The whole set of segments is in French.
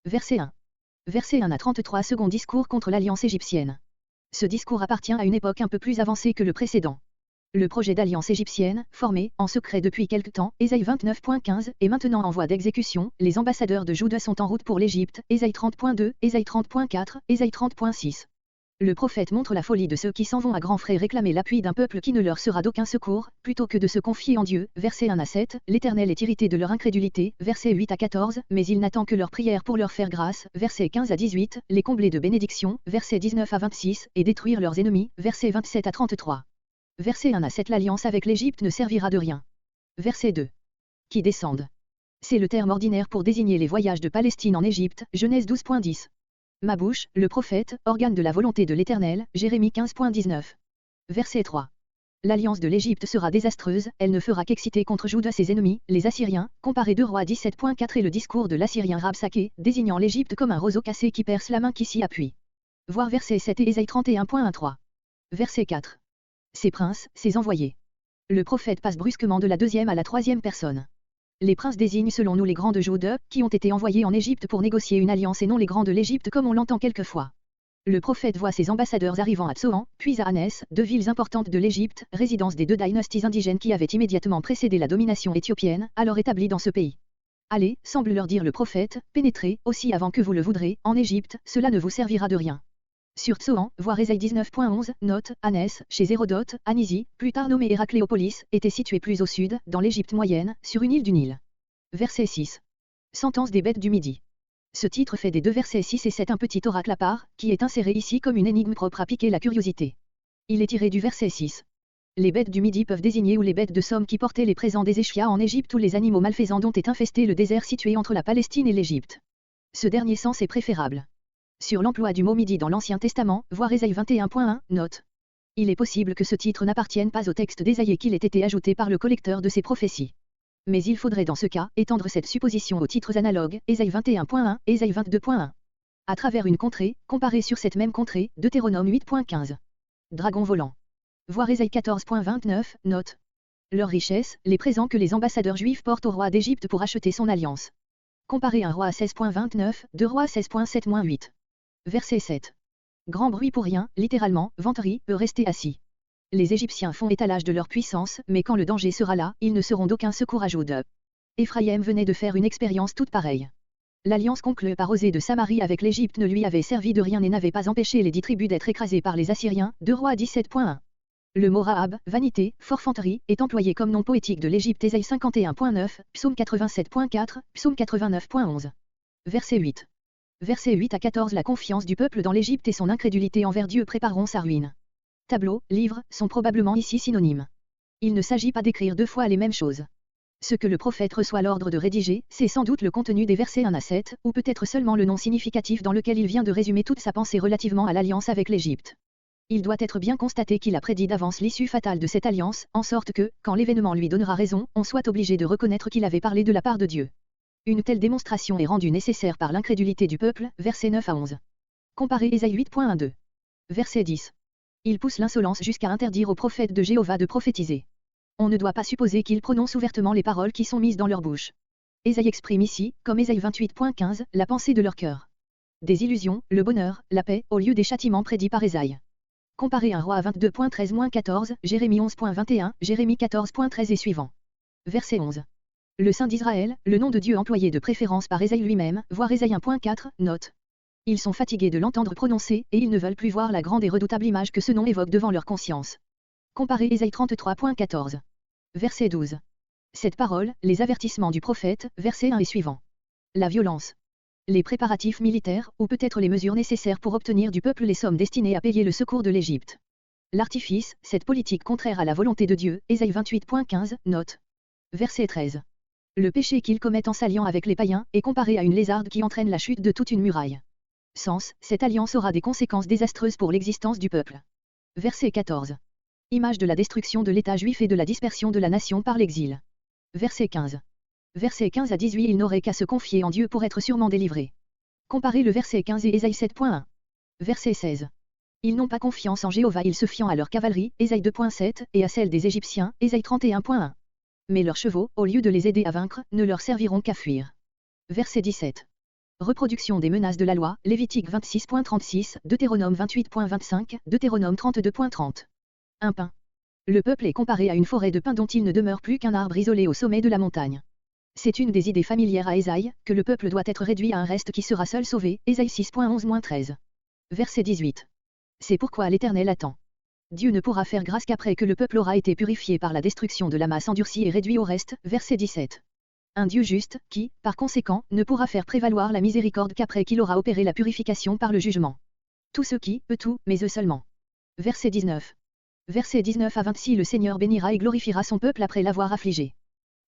Verset 1. Verset 1 à 33 second discours contre l'alliance égyptienne. Ce discours appartient à une époque un peu plus avancée que le précédent. Le projet d'alliance égyptienne, formé, en secret depuis quelque temps, Ésaïe 29.15, est maintenant en voie d'exécution, les ambassadeurs de Juda sont en route pour l'Égypte, Ésaïe 30.2, Ésaïe 30.4, Ésaïe 30.6. Le prophète montre la folie de ceux qui s'en vont à grands frais réclamer l'appui d'un peuple qui ne leur sera d'aucun secours, plutôt que de se confier en Dieu, versets 1 à 7, l'Éternel est irrité de leur incrédulité, versets 8 à 14, mais il n'attend que leur prière pour leur faire grâce, versets 15 à 18, les combler de bénédictions, versets 19 à 26, et détruire leurs ennemis, versets 27 à 33. Verset 1 à 7 l'alliance avec l'Égypte ne servira de rien. Verset 2. Qui descendent. C'est le terme ordinaire pour désigner les voyages de Palestine en Égypte, Genèse 12.10. Ma bouche, le prophète, organe de la volonté de l'Éternel, Jérémie 15.19. Verset 3. L'alliance de l'Égypte sera désastreuse, elle ne fera qu'exciter contre Juda ses ennemis, les Assyriens, comparé 2 Rois 17.4 et le discours de l'Assyrien Rabsaké, désignant l'Égypte comme un roseau cassé qui perce la main qui s'y appuie. Voir verset 7 et Ésaïe 31.13. Verset 4. Ces princes, ces envoyés. Le prophète passe brusquement de la deuxième à la troisième personne. Les princes désignent selon nous les grands de Juda, qui ont été envoyés en Égypte pour négocier une alliance et non les grands de l'Égypte comme on l'entend quelquefois. Le prophète voit ses ambassadeurs arrivant à Tsoan, puis à Hanès, 2 villes importantes de l'Égypte, résidence des 2 dynasties indigènes qui avaient immédiatement précédé la domination éthiopienne, alors établie dans ce pays. Allez, semble leur dire le prophète, pénétrez, aussi avant que vous le voudrez, en Égypte, cela ne vous servira de rien. Sur Tsoan, voir Ésaïe 19.11, note, Hanès, chez Hérodote, Anisi, plus tard nommé Héracléopolis, était situé plus au sud, dans l'Égypte moyenne, sur une île du Nil. Verset 6. Sentence des bêtes du Midi. Ce titre fait des 2 versets 6 et 7 un petit oracle à part, qui est inséré ici comme une énigme propre à piquer la curiosité. Il est tiré du verset 6. Les bêtes du Midi peuvent désigner ou les bêtes de somme qui portaient les présents des Échias en Égypte ou les animaux malfaisants dont est infesté le désert situé entre la Palestine et l'Égypte. Ce dernier sens est préférable. Sur l'emploi du mot Midi dans l'Ancien Testament, voir Ésaïe 21.1, note. Il est possible que ce titre n'appartienne pas au texte d'Ésaïe et qu'il ait été ajouté par le collecteur de ses prophéties. Mais il faudrait dans ce cas étendre cette supposition aux titres analogues, Ésaïe 21.1 et Ésaïe 22.1. À travers une contrée, comparée sur cette même contrée, Deutéronome 8.15. Dragon volant. Voir Ésaïe 14.29, note. Leur richesse, les présents que les ambassadeurs juifs portent au roi d'Égypte pour acheter son alliance. Comparé 1 Roi 16.29, 2 Rois 16.7-8. Verset 7. Grand bruit pour rien, littéralement, vanterie, peut rester assis. Les Égyptiens font étalage de leur puissance, mais quand le danger sera là, ils ne seront d'aucun secours à Juda. Éphraïm venait de faire une expérience toute pareille. L'alliance conclue par Osée de Samarie avec l'Égypte ne lui avait servi de rien et n'avait pas empêché les 10 tribus d'être écrasées par les Assyriens, 2 Rois 17.1. Le mot Rahab, vanité, forfanterie, est employé comme nom poétique de l'Égypte Ésaïe 51.9, Psaume 87.4, Psaume 89.11. Verset 8. Verset 8 à 14 La confiance du peuple dans l'Égypte et son incrédulité envers Dieu prépareront sa ruine. Tableau, livre, sont probablement ici synonymes. Il ne s'agit pas d'écrire 2 fois les mêmes choses. Ce que le prophète reçoit l'ordre de rédiger, c'est sans doute le contenu des versets 1 à 7, ou peut-être seulement le nom significatif dans lequel il vient de résumer toute sa pensée relativement à l'alliance avec l'Égypte. Il doit être bien constaté qu'il a prédit d'avance l'issue fatale de cette alliance, en sorte que, quand l'événement lui donnera raison, on soit obligé de reconnaître qu'il avait parlé de la part de Dieu. Une telle démonstration est rendue nécessaire par l'incrédulité du peuple, versets 9 à 11. Comparez Ésaïe 8.12. Verset 10. Il pousse l'insolence jusqu'à interdire aux prophètes de Jéhovah de prophétiser. On ne doit pas supposer qu'ils prononcent ouvertement les paroles qui sont mises dans leur bouche. Ésaïe exprime ici, comme Ésaïe 28.15, la pensée de leur cœur. Des illusions, le bonheur, la paix, au lieu des châtiments prédits par Ésaïe. Comparez 1 Roi 22.13-14, Jérémie 11.21, Jérémie 14.13 et suivant. Verset 11. Le Saint d'Israël, le nom de Dieu employé de préférence par Ésaïe lui-même, voir Ésaïe 1.4, note. Ils sont fatigués de l'entendre prononcer, et ils ne veulent plus voir la grande et redoutable image que ce nom évoque devant leur conscience. Comparez Ésaïe 33.14. Verset 12. Cette parole, les avertissements du prophète, verset 1 et suivant. La violence. Les préparatifs militaires, ou peut-être les mesures nécessaires pour obtenir du peuple les sommes destinées à payer le secours de l'Égypte. L'artifice, cette politique contraire à la volonté de Dieu, Ésaïe 28.15, note. Verset 13. Le péché qu'ils commettent en s'alliant avec les païens, est comparé à une lézarde qui entraîne la chute de toute une muraille. Sens, cette alliance aura des conséquences désastreuses pour l'existence du peuple. Verset 14. Image de la destruction de l'État juif et de la dispersion de la nation par l'exil. Verset 15. Verset 15 à 18 Il n'aurait qu'à se confier en Dieu pour être sûrement délivré. Comparez le verset 15 et Ésaïe 7.1. Verset 16. Ils n'ont pas confiance en Jéhovah, ils se fient à leur cavalerie, Ésaïe 2.7, et à celle des Égyptiens, Ésaïe 31.1. Mais leurs chevaux, au lieu de les aider à vaincre, ne leur serviront qu'à fuir. Verset 17. Reproduction des menaces de la loi, Lévitique 26.36, Deutéronome 28.25, Deutéronome 32.30. Un pin. Le peuple est comparé à une forêt de pins dont il ne demeure plus qu'un arbre isolé au sommet de la montagne. C'est une des idées familières à Ésaïe, que le peuple doit être réduit à un reste qui sera seul sauvé, Ésaïe 6.11-13. Verset 18. C'est pourquoi l'Éternel attend. Dieu ne pourra faire grâce qu'après que le peuple aura été purifié par la destruction de la masse endurcie et réduit au reste, verset 17. Un Dieu juste, qui, par conséquent, ne pourra faire prévaloir la miséricorde qu'après qu'il aura opéré la purification par le jugement. Tout ce qui, peut tout, mais eux seulement. Verset 19. Verset 19 à 26. Le Seigneur bénira et glorifiera son peuple après l'avoir affligé.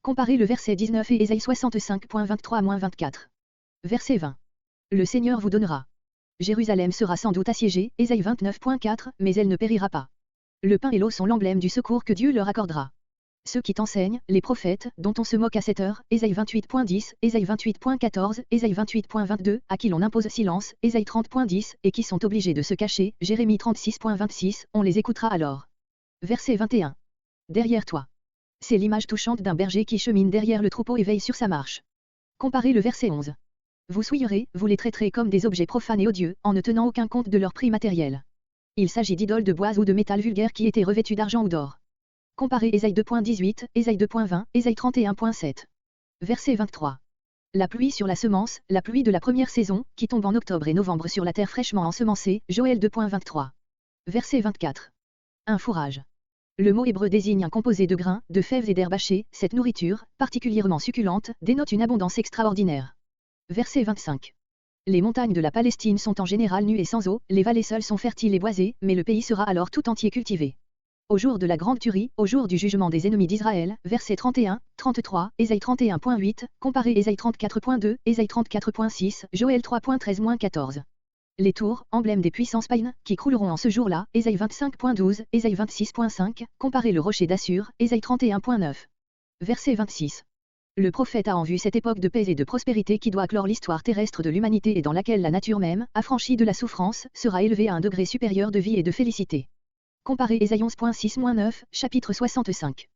Comparez le verset 19 et Ésaïe 65.23-24. Verset 20. Le Seigneur vous donnera. Jérusalem sera sans doute assiégée, Ésaïe 29.4, mais elle ne périra pas. Le pain et l'eau sont l'emblème du secours que Dieu leur accordera. Ceux qui t'enseignent, les prophètes, dont on se moque à cette heure, Ésaïe 28.10, Ésaïe 28.14, Ésaïe 28.22, à qui l'on impose silence, Ésaïe 30.10, et qui sont obligés de se cacher, Jérémie 36.26, on les écoutera alors. Verset 21. Derrière toi. C'est l'image touchante d'un berger qui chemine derrière le troupeau et veille sur sa marche. Comparez le verset 11. Vous souillerez, vous les traiterez comme des objets profanes et odieux, en ne tenant aucun compte de leur prix matériel. Il s'agit d'idoles de bois ou de métal vulgaire qui étaient revêtus d'argent ou d'or. Comparez Ésaïe 2.18, Ésaïe 2.20, Ésaïe 31.7. Verset 23. La pluie sur la semence, la pluie de la première saison, qui tombe en octobre et novembre sur la terre fraîchement ensemencée, Joël 2.23. Verset 24. Un fourrage. Le mot hébreu désigne un composé de grains, de fèves et d'herbes hachées. Cette nourriture, particulièrement succulente, dénote une abondance extraordinaire. Verset 25. Les montagnes de la Palestine sont en général nues et sans eau, les vallées seules sont fertiles et boisées, mais le pays sera alors tout entier cultivé. Au jour de la grande tuerie, au jour du jugement des ennemis d'Israël, versets 31, 33, Ésaïe 31.8, comparez Ésaïe 34.2, Ésaïe 34.6, Joël 3.13-14. Les tours, emblèmes des puissances païennes, qui crouleront en ce jour-là, Ésaïe 25.12, Ésaïe 26.5, comparez le rocher d'Assur, Ésaïe 31.9. Verset 26. Le prophète a en vue cette époque de paix et de prospérité qui doit clore l'histoire terrestre de l'humanité et dans laquelle la nature même, affranchie de la souffrance, sera élevée à un degré supérieur de vie et de félicité. Comparez Ésaïe 11.6-9, chapitre 65.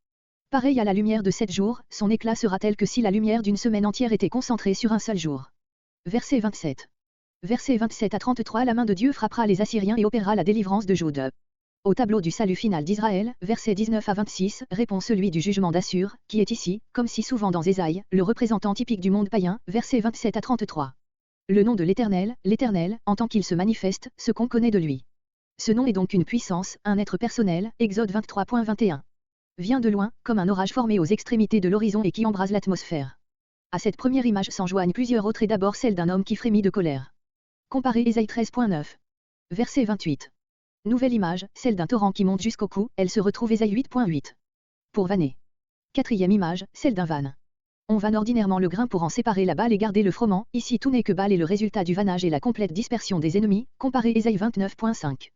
Pareil à la lumière de 7 jours, son éclat sera tel que si la lumière d'une semaine entière était concentrée sur un seul jour. Verset 27. Verset 27 à 33. La main de Dieu frappera les Assyriens et opérera la délivrance de Juda. Au tableau du salut final d'Israël, versets 19 à 26, répond celui du jugement d'Assur, qui est ici, comme si souvent dans Ésaïe, le représentant typique du monde païen, versets 27 à 33. Le nom de l'Éternel, en tant qu'il se manifeste, ce qu'on connaît de lui. Ce nom est donc une puissance, un être personnel, Exode 23.21. Vient de loin, comme un orage formé aux extrémités de l'horizon et qui embrase l'atmosphère. À cette première image s'enjoignent plusieurs autres et d'abord celle d'un homme qui frémit de colère. Comparez Ésaïe 13.9. Verset 28. Nouvelle image, celle d'un torrent qui monte jusqu'au cou, elle se retrouve Ésaïe 8.8. Pour vanner. Quatrième image, celle d'un van. On vanne ordinairement le grain pour en séparer la balle et garder le froment, ici tout n'est que balle et le résultat du vannage est la complète dispersion des ennemis, comparez Ésaïe 29.5.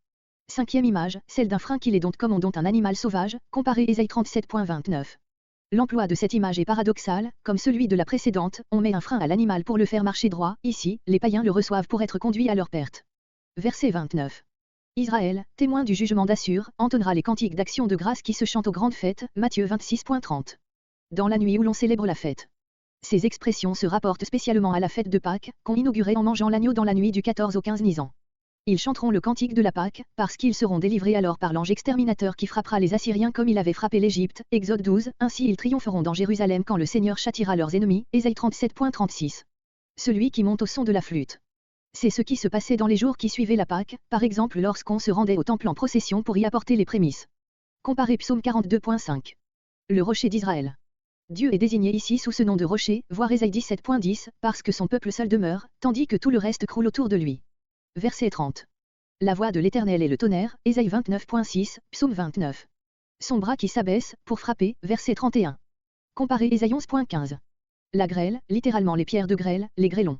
Cinquième image, celle d'un frein qui les dompte comme on dompte un animal sauvage, comparez Ésaïe 37.29. L'emploi de cette image est paradoxal, comme celui de la précédente, on met un frein à l'animal pour le faire marcher droit, ici, les païens le reçoivent pour être conduits à leur perte. Verset 29. Israël, témoin du jugement d'Assur, entonnera les cantiques d'action de grâce qui se chantent aux grandes fêtes, Matthieu 26.30. Dans la nuit où l'on célèbre la fête. Ces expressions se rapportent spécialement à la fête de Pâques, qu'on inaugurait en mangeant l'agneau dans la nuit du 14 au 15 Nisan. Ils chanteront le cantique de la Pâque, parce qu'ils seront délivrés alors par l'ange exterminateur qui frappera les Assyriens comme il avait frappé l'Égypte, Exode 12, ainsi ils triompheront dans Jérusalem quand le Seigneur châtiera leurs ennemis, Ésaïe 37.36. Celui qui monte au son de la flûte. C'est ce qui se passait dans les jours qui suivaient la Pâque, par exemple lorsqu'on se rendait au temple en procession pour y apporter les prémices. Comparez Psaume 42.5. Le rocher d'Israël. Dieu est désigné ici sous ce nom de rocher, voire Ésaïe 17.10, parce que son peuple seul demeure, tandis que tout le reste croule autour de lui. Verset 30. La voix de l'Éternel est le tonnerre, Ésaïe 29.6, Psaume 29. Son bras qui s'abaisse, pour frapper, verset 31. Comparez Ésaïe 11.15. La grêle, littéralement les pierres de grêle, les grêlons.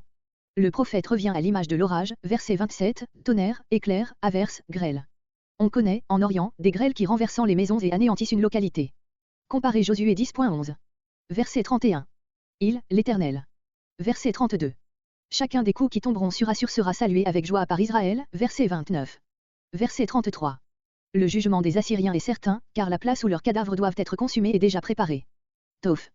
Le prophète revient à l'image de l'orage, verset 27, tonnerre, éclair, averse, grêle. On connaît, en Orient, des grêles qui renversant les maisons et anéantissent une localité. Comparez Josué 10.11. Verset 31. Il, l'Éternel. Verset 32. Chacun des coups qui tomberont sur Assur sera salué avec joie par Israël, verset 29. Verset 33. Le jugement des Assyriens est certain, car la place où leurs cadavres doivent être consumés est déjà préparée. Toph.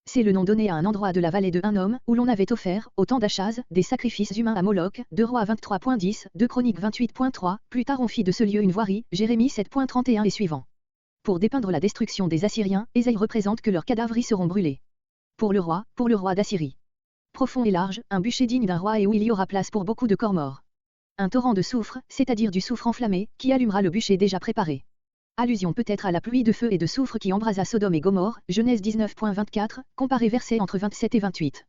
C'est le nom donné à un endroit de la vallée de Un-Homme, où l'on avait offert, au temps d'Achaz, des sacrifices humains à Moloch, 2 Rois 23.10, 2 Chroniques 28.3, plus tard on fit de ce lieu une voirie, Jérémie 7.31 et suivant. Pour dépeindre la destruction des Assyriens, Ésaïe représente que leurs cadavres y seront brûlés. Pour le roi d'Assyrie. Profond et large, un bûcher digne d'un roi et où il y aura place pour beaucoup de corps morts. Un torrent de soufre, c'est-à-dire du soufre enflammé, qui allumera le bûcher déjà préparé. Allusion peut-être à la pluie de feu et de soufre qui embrasa Sodome et Gomorrhe, Genèse 19.24, comparé versets entre 27 et 28.